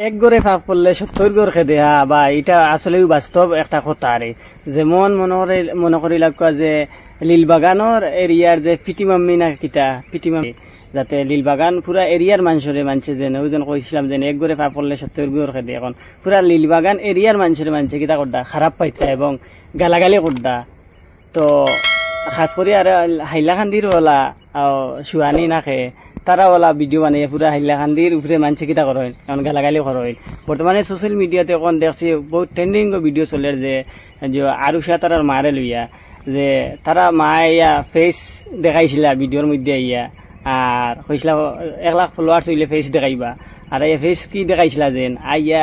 এক গড়ে ফাঁক পড়লে 70 গড় খেদে বা এটা আসলেও বাস্তব একটা কথা আরে যেমন মনে করি লাগা যে লীলবাগানোর এরিয়ার যে পিটিমাম্মি না কিতা পিটিমাম্মি যাতে লীলবাগান পুরা এরিয়ার মানুষরে মানছে যে ওজন কইছিলাম যে এক গড়ে ফাঁক পড়লে 70 গড় খেদে এখন পুরা লীলবাগান এরিয়ার মানুষরে মানছে কিতা করদা খারাপ পাইতা এবং গালাগালি করদা। তো খাস করে আর হাইলাকান্দির ওলা শুয়ানি নাখে তারা ওলা ভিডিও বানিয়ে পুরা হাইলাকান্দির উপরে মানছে কিতা করেন এখন গালাগালি করেন। বর্তমানে সোশ্যাল মিডিয়াতে এখন দেখছি বহুত ট্রেন্ডিং ভিডিও চলে যে আরুষা তারার মারে লইয়া যে তারা মায়া ফেস দেখাইছিলা ভিডিওর মধ্যে আইয়া আর কইছিলা 1 লাখ ফলোয়ার্স হইলে ফেস দেখাইবা আর এই ফেস কি দেখাইছিলা যেন আইয়া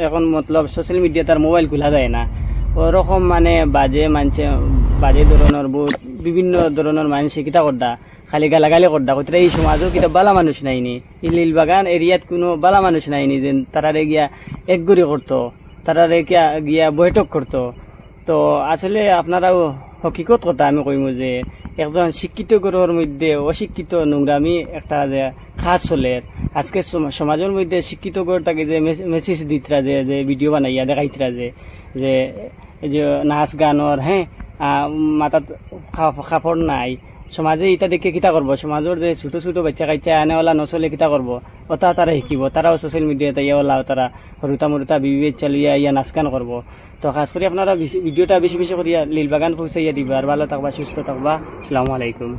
এখন মতলব সোশ্যাল মিডিয়া তার মোবাইল খোলা যায় না ওরকম মানে বাজে মানছে বাজে ধরনের বহুত বিভিন্ন ধরনের মানুষ কিতা করদা খালি গালাগালি করদা কইতে এই সমাজও কিতা বালা মানুষ নাইনি এই লীলবাগান এরিয়াত কোনো বালা মানুষ নাইনি যে তারারে গিয়া একগুড়ি করতো তারারে গিয়া বৈঠক করতো। তো আসলে আপনারাও হকিকত কথা আমি কইমু যে একজন শিক্ষিত গরুর মধ্যে অশিক্ষিত নোংরামি একটা যে খাস চলে আজকে সমাজের মধ্যে শিক্ষিত গরুটাকে যে মেসেজ দিতরা যে ভিডিও বানাইয়া দেখাইতরা যে নাচ গানর হ্যাঁ মাথাত কাপড় নাই সমাজে ইটা দেখে কিতা করব সমাজের যে ছোট ছোট বাচ্চা কাচ্চা আনেওয়ালা নচলে কিতা করব ওটা তারা শিকিব তারাও সোশ্যাল মিডিয়াতে ইয়েওয়ালা তারা হরুতা মরুতা বিবি চালিয়া ইয়া নাচ গান করবো। তো খাস করে আপনারা ভিডিওটা বেশি বেশি করিয়া লীলবাগান পৌঁছাইয়া দিবা আর ভালো থাকবা সুস্থ থাকবা। আসসালামু আলাইকুম।